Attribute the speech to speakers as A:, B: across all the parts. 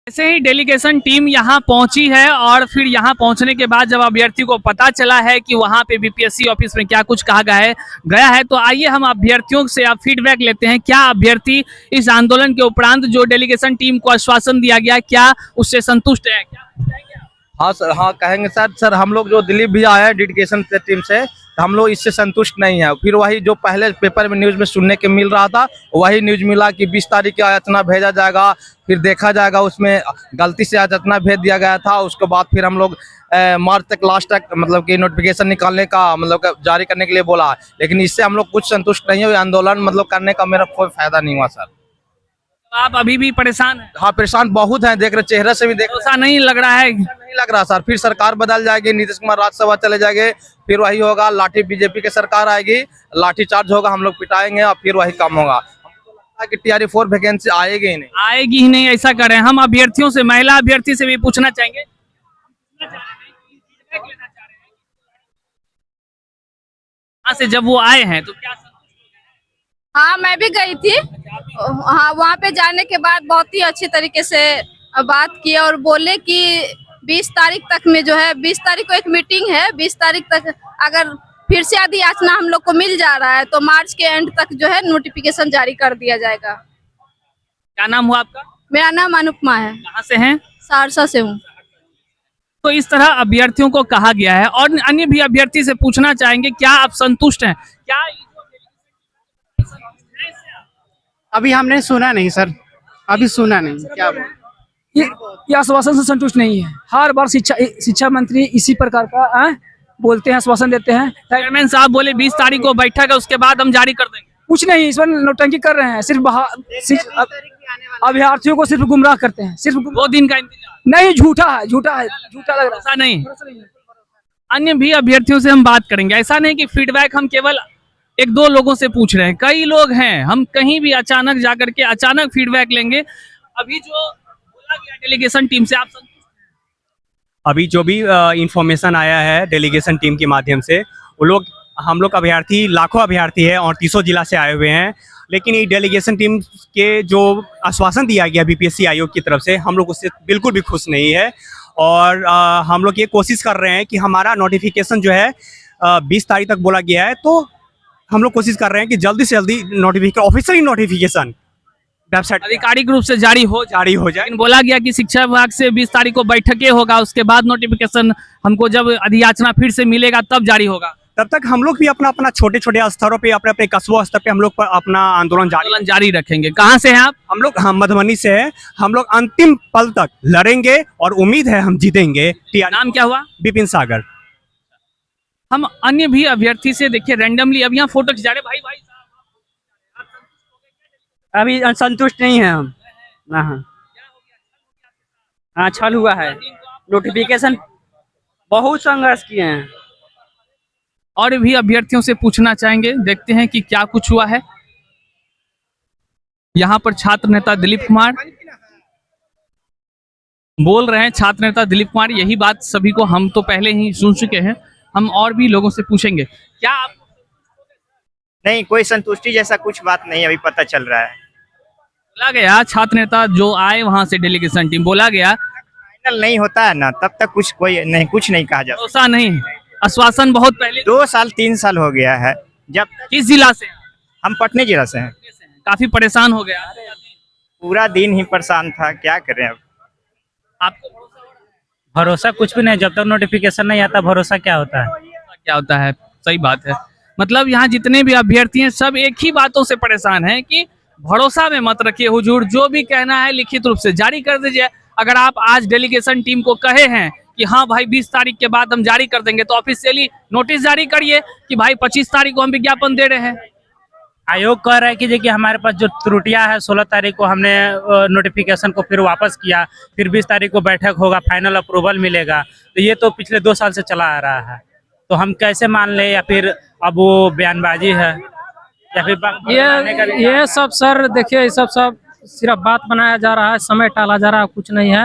A: ऐसे ही delegation team यहाँ पहुंची है और फिर यहाँ पहुंचने के बाद जब अभ्यर्थी को पता चला है कि वहाँ पे बीपीएससी ऑफिस में क्या कुछ कहा गया है तो आइए हम अभ्यर्थियों से आप फीडबैक लेते हैं। क्या अभ्यर्थी इस आंदोलन के उपरांत जो डेलीगेशन टीम को आश्वासन दिया गया क्या उससे संतुष्ट है?
B: हाँ सर, हाँ कहेंगे सर हम लोग जो दिलीप भैया आए हैं डेडिकेशन टीम से, तो हम लोग इससे संतुष्ट नहीं है। फिर वही जो पहले पेपर में न्यूज़ में सुनने के मिल रहा था वही न्यूज़ मिला कि 20 तारीख की याचना भेजा जाएगा, फिर देखा जाएगा। उसमें गलती से याचना भेज दिया गया था। उसके बाद फिर हम लोग मार्च तक लास्ट तक मतलब कि नोटिफिकेशन निकालने का मतलब जारी करने के लिए बोला, लेकिन इससे हम लोग कुछ संतुष्ट नहीं हुए। आंदोलन मतलब करने का मेरा कोई फायदा नहीं हुआ सर।
A: आप अभी भी परेशान हैं?
B: हाँ परेशान बहुत हैं, देख रहे चेहरे से भी देख
A: भरोसा नहीं लग रहा है?
B: नहीं लग रहा सर। फिर सरकार बदल जाएगी, नीतीश कुमार राज्यसभा चले जाएंगे, फिर वही होगा, लाठी बीजेपी की सरकार आएगी, लाठी चार्ज होगा, हम लोग पिटाएंगे और फिर वही काम होगा। हमको लगता है कि TRE 4 वैकेंसी आएगी ही नहीं।
A: आएगी ही नहीं ऐसा करें। हम अभ्यर्थियों से, महिला अभ्यर्थी से भी पूछना चाहेंगे। यहाँ से जब वो आए हैं तो क्या?
C: हाँ मैं भी गई थी। हाँ वहाँ पे जाने के बाद बहुत ही अच्छी तरीके से बात की और बोले कि 20 तारीख तक में जो है 20 तारीख को एक मीटिंग है, 20 तारीख तक अगर फिर से आदि याचना हम लोग को मिल जा रहा है तो मार्च के एंड तक जो है नोटिफिकेशन जारी कर दिया जाएगा।
A: क्या नाम हुआ आपका?
C: मेरा नाम अनुपमा है।
A: कहाँ से हैं?
C: सहरसा से हूँ।
A: तो इस तरह अभ्यर्थियों को कहा गया है और अन्य भी अभ्यर्थी से पूछना चाहेंगे क्या आप संतुष्ट हैं? क्या
D: अभी हमने सुना नहीं सर, अभी सुना नहीं। क्या
E: ये आश्वासन से संतुष्ट नहीं है। हर बार शिक्षा मंत्री इसी प्रकार का बोलते हैं, आश्वासन देते हैं।
A: चेयरमैन साहब बोले 20 तारीख को बैठक है उसके बाद हम जारी कर देंगे।
E: कुछ नहीं, इस बार नौटंकी कर रहे हैं। सिर्फ अभ्यर्थियों को सिर्फ गुमराह करते हैं। सिर्फ
A: 2 दिन का इंतजार
E: नहीं, झूठा है, झूठा लग रहा
A: ऐसा नहीं। अन्य भी अभ्यर्थियों से हम बात करेंगे। ऐसा नहीं कि फीडबैक हम केवल 1-2 लोगों से पूछ रहे हैं, कई लोग हैं। हम कहीं भी अचानक जाकर के अचानक फीडबैक लेंगे। अभी जो बोला गया डेलीगेशन टीम से, आप संतुष्ट हैं?
F: अभी जो भी इंफॉर्मेशन आया है डेलीगेशन टीम के माध्यम से, वो लोग हम लोग अभ्यर्थी लाखों अभ्यर्थी है और 30 जिला से आए हुए हैं, लेकिन ये डेलीगेशन टीम के जो आश्वासन दिया गया बीपीएससी आयोग की तरफ से, हम लोग उससे बिल्कुल भी खुश नहीं है। और हम लोग ये कोशिश कर रहे हैं कि हमारा नोटिफिकेशन जो है 20 तारीख तक बोला गया है, तो हम लोग कोशिश कर रहे हैं कि जल्दी से जल्दी नोटिफिकेशन, ऑफिशियली नोटिफिकेशन वेबसाइट
A: आधिकारिक रूप से जारी हो जाए।
F: जाए।
A: लेकिन बोला गया कि शिक्षा विभाग से 20 तारीख को बैठकें होगा, उसके बाद नोटिफिकेशन हमको जब अधियाचना फिर से मिलेगा तब जारी होगा।
F: तब तक हम लोग भी अपना छोटे छोटे स्तरों पे, अपने कस्बों स्तर पे हम लोग अपना आंदोलन
A: जारी रखेंगे। कहाँ से हैं आप?
F: हम मधुबनी से हैं। हम लोग अंतिम पल तक लड़ेंगे और उम्मीद है हम जीतेंगे।
A: नाम क्या हुआ?
F: विपिन सागर।
A: हम अन्य भी अभ्यर्थी से देखिए रैंडमली अब यहाँ फोटो खिंचा रहे। भाई
D: अभी संतुष्ट नहीं है हम। हाँ छल हुआ है। नोटिफिकेशन बहुत संघर्ष किए हैं।
A: और भी अभ्यर्थियों से पूछना चाहेंगे, देखते हैं कि क्या कुछ हुआ है। यहाँ पर छात्र नेता दिलीप कुमार बोल रहे हैं। छात्र नेता दिलीप कुमार, यही बात सभी को हम तो पहले ही सुन चुके हैं, हम और भी लोगों से पूछेंगे। क्या आप?
G: नहीं, कोई संतुष्टि जैसा कुछ बात नहीं अभी पता चल रहा है।
A: बोला गया छात्र नेता जो आए वहां से डेलीगेशन टीम, बोला गया
G: फाइनल नहीं होता है ना तब तक कुछ नहीं कहा जा
A: भरोसा नहीं। आश्वासन बहुत पहले
G: 2 साल 3 साल हो गया है। जब
A: किस जिला से?
G: हम पटने जिला से हैं।
A: काफी परेशान हो गया।
G: पूरा दिन ही परेशान था, क्या करें अब।
A: आपको
D: भरोसा कुछ भी नहीं, जब तक नोटिफिकेशन नहीं आता भरोसा क्या होता है?
A: क्या होता है? सही बात है। मतलब यहाँ जितने भी अभ्यर्थी हैं सब एक ही बातों से परेशान हैं कि भरोसा में मत रखिए हुजूर, जो भी कहना है लिखित रूप से जारी कर दीजिए। अगर आप आज डेलीगेशन टीम को कहे हैं कि हाँ भाई 20 तारीख के बाद हम जारी कर देंगे, तो ऑफिशियली नोटिस जारी करिए कि भाई 25 तारीख को हम विज्ञापन दे रहे हैं।
D: आयोग कह रहा है कि देखिए हमारे पास जो त्रुटियां है 16 तारीख को हमने नोटिफिकेशन को फिर वापस किया, फिर 20 तारीख को बैठक होगा, फाइनल अप्रूवल मिलेगा। तो ये तो पिछले 2 साल से चला आ रहा है, तो हम कैसे मान ले? या फिर अब वो बयानबाजी है या फिर
E: ये सब सर देखिए, ये सब सिर्फ बात बनाया जा रहा है, समय टाला जा रहा है, कुछ नहीं है।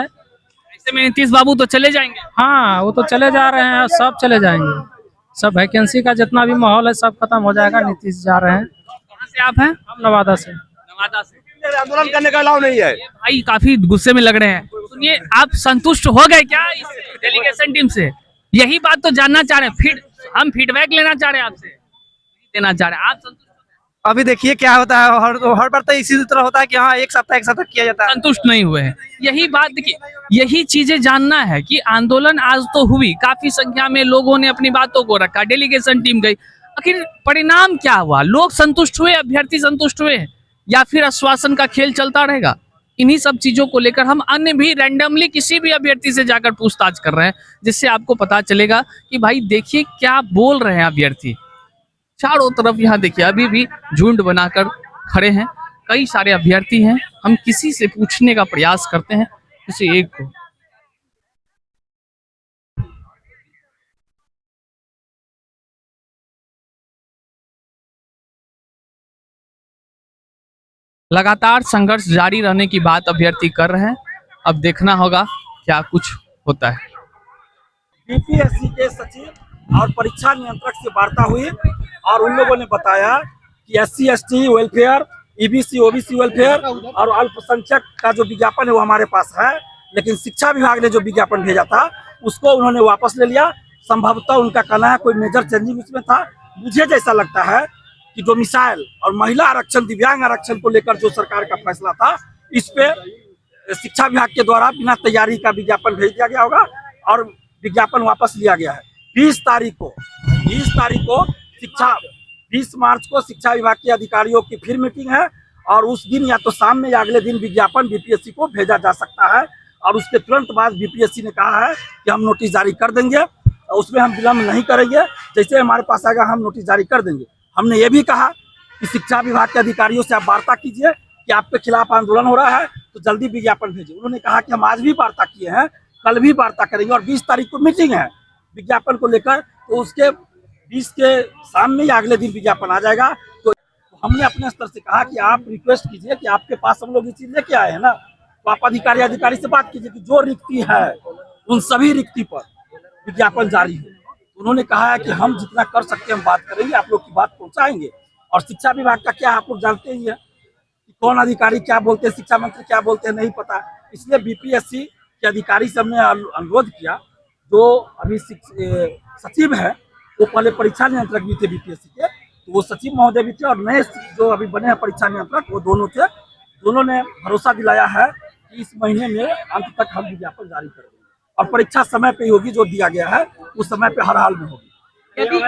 A: ऐसे में नीतीश बाबू तो चले जाएंगे।
E: हाँ वो तो चले जा रहे हैं, सब चले जाएंगे। सब वैकेंसी का जितना भी माहौल है सब खत्म हो जाएगा। नीतीश जा रहे हैं।
A: कहाँ से आप हैं?
E: हम नवादा से।
A: नवादा से।
B: आंदोलन करने का अलाउ नहीं है।
A: भाई काफी गुस्से में लग रहे हैं। ये आप संतुष्ट हो गए क्या इस डेलीगेशन टीम से? यही बात तो जानना चाह रहे हैं। हम फीडबैक लेना चाह रहे हैं आपसे, देना चाह रहे हैं। आप संतुष्ट
H: अभी देखिए क्या होता है, हर बार तो इसी तरह होता है कि हाँ एक सप्ताह किया जाता है।
A: संतुष्ट नहीं हुए हैं, यही बात देखिए, यही चीजें जानना है कि आंदोलन आज तो हुई, काफी संख्या में लोगों ने अपनी बातों को रखा, डेलीगेशन टीम गई, आखिर परिणाम क्या हुआ? लोग संतुष्ट हुए, अभ्यर्थी संतुष्ट हुए, या फिर आश्वासन का खेल चलता रहेगा? इन्हीं सब चीजों को लेकर हम अन्य भी रैंडमली किसी भी अभ्यर्थी से जाकर पूछताछ कर रहे हैं, जिससे आपको पता चलेगा कि भाई देखिए क्या बोल रहे हैं अभ्यर्थी। चारों तरफ यहाँ देखिए अभी भी झुंड बनाकर खड़े हैं, कई सारे अभ्यर्थी हैं। हम किसी से पूछने का प्रयास करते हैं, किसी एक को। लगातार संघर्ष जारी रहने की बात अभ्यर्थी कर रहे हैं, अब देखना होगा क्या कुछ होता है।
I: बीपीएससी के सचिव और परीक्षा नियंत्रक से वार्ता हुई और उन लोगों ने बताया कि SC/ST welfare, EBC OBC welfare और अल्पसंख्यक का जो विज्ञापन है वो हमारे पास है, लेकिन शिक्षा विभाग ने जो विज्ञापन भेजा था उसको उन्होंने वापस ले लिया। संभवतः उनका कहना है कोई मेजर चेंजिंग उसमें था। मुझे जैसा लगता है कि डोमिसाइल और महिला आरक्षण, दिव्यांग आरक्षण को लेकर जो सरकार का फैसला था, इस पे शिक्षा विभाग के द्वारा बिना तैयारी का विज्ञापन भेज दिया गया होगा और विज्ञापन वापस लिया गया है। 20 तारीख को 20 मार्च को शिक्षा विभाग के अधिकारियों की फिर मीटिंग है और उस दिन या तो शाम में या अगले दिन विज्ञापन बीपीएससी को भेजा जा सकता है और उसके तुरंत बाद बीपीएससी ने कहा है कि हम नोटिस जारी कर देंगे, उसमें हम विलम्ब नहीं करेंगे, जैसे हमारे पास आएगा हम नोटिस जारी कर देंगे। हमने ये भी कहा कि शिक्षा विभाग के अधिकारियों से आप वार्ता कीजिए कि आपके खिलाफ आंदोलन हो रहा है तो जल्दी विज्ञापन भेजिए। उन्होंने कहा कि हम आज भी वार्ता किए हैं, कल भी वार्ता करेंगे और 20 तारीख को मीटिंग है विज्ञापन को लेकर, तो उसके 20 के शाम में या अगले दिन विज्ञापन आ जाएगा। तो हमने अपने स्तर से कहा कि आप रिक्वेस्ट कीजिए कि आपके पास हम लोग ये चीज लेके आए हैं ना, तो आप अधिकारी से बात कीजिए कि जो रिक्ति है उन सभी रिक्ति पर विज्ञापन जारी है। उन्होंने कहा है कि हम जितना कर सकते हैं हम बात करेंगे, आप लोग की बात पहुंचाएंगे। और शिक्षा विभाग का क्या आप लोग जानते ही है कि कौन अधिकारी क्या बोलते हैं, शिक्षा मंत्री क्या बोलते हैं नहीं पता, इसलिए बीपीएससी के अधिकारी से हमने अनुरोध किया। जो अभी सचिव है वो पहले परीक्षा नियंत्रक भी थे बीपीएससी के, तो वो सचिव महोदय भी थे और नए जो अभी बने हैं परीक्षा नियंत्रक वो दोनों थे। दोनों ने भरोसा दिलाया है कि इस महीने में अंत तक हम विज्ञापन जारी करेंगे और परीक्षा समय पे होगी, जो दिया गया है उस समय पे हर हाल में होगी। तो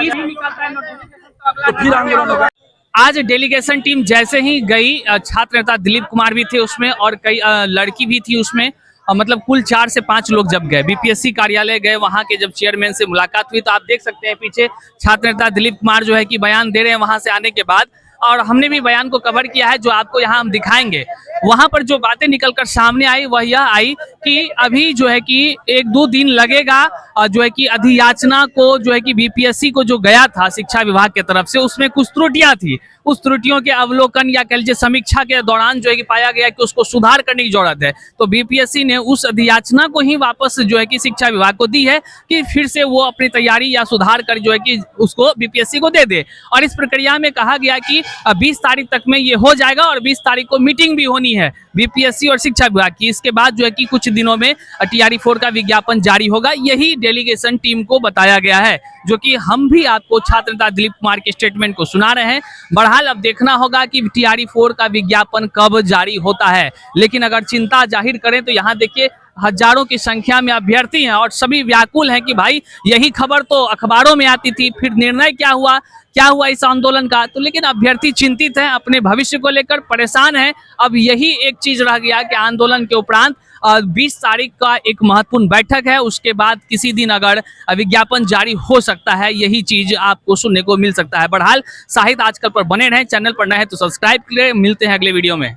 I: फिर आंदोलन होगा।
A: आज डेलीगेशन टीम जैसे ही गई, छात्र नेता दिलीप कुमार भी थे उसमें और कई लड़की भी थी उसमें, मतलब कुल 4 से 5 लोग जब गए बीपीएससी कार्यालय गए, वहां के जब चेयरमैन से मुलाकात हुई तो आप देख सकते हैं पीछे छात्र नेता दिलीप कुमार जो है कि बयान दे रहे हैं वहां से आने के बाद, और हमने भी बयान को कवर किया है जो आपको यहाँ हम दिखाएंगे। वहां पर जो बातें निकलकर सामने आई वह यह आई कि अभी जो है कि 1-2 दिन लगेगा जो है कि अधियाचना को जो है कि बीपीएससी को जो गया था शिक्षा विभाग की तरफ से, उसमें कुछ त्रुटियां थी। उस त्रुटियों के अवलोकन या कह लीजिए समीक्षा के दौरान जो है कि पाया गया कि उसको सुधार करने की जरूरत है, तो बीपीएससी ने उस अधियाचना को ही वापस जो है कि शिक्षा विभाग को दी है कि फिर से वो अपनी तैयारी या सुधार कर जो है कि उसको बीपीएससी को दे दे। और इस प्रक्रिया में कहा गया कि 20 तारीख तक में ये हो जाएगा और 20 तारीख को मीटिंग भी होनी है बीपीएससी और शिक्षा विभाग की। इसके बाद जो है कि कुछ दिनों में TRE-4 का विज्ञापन जारी होगा, यही डेलीगेशन टीम को बताया गया है, जो कि हम भी आपको छात्र नेता दिलीप कुमार के स्टेटमेंट को सुना रहे हैं। बहरहाल अब देखना होगा कि TRE-4 का विज्ञापन कब जारी होता है, लेकिन अगर चिंता जाहिर करें तो यहाँ देखिए हजारों की संख्या में अभ्यर्थी हैं और सभी व्याकुल हैं कि भाई यही खबर तो अखबारों में आती थी, फिर निर्णय क्या हुआ इस आंदोलन का। तो लेकिन अभ्यर्थी चिंतित हैं, अपने भविष्य को लेकर परेशान हैं। अब यही एक चीज रह गया कि आंदोलन के उपरांत 20 तारीख का एक महत्वपूर्ण बैठक है, उसके बाद किसी दिन अगर विज्ञापन जारी हो सकता है, यही चीज आपको सुनने को मिल सकता है। बहरहाल साहित्य आजकल पर बने रहें, चैनल पर नए हैं तो सब्सक्राइब करें। मिलते हैं अगले वीडियो में।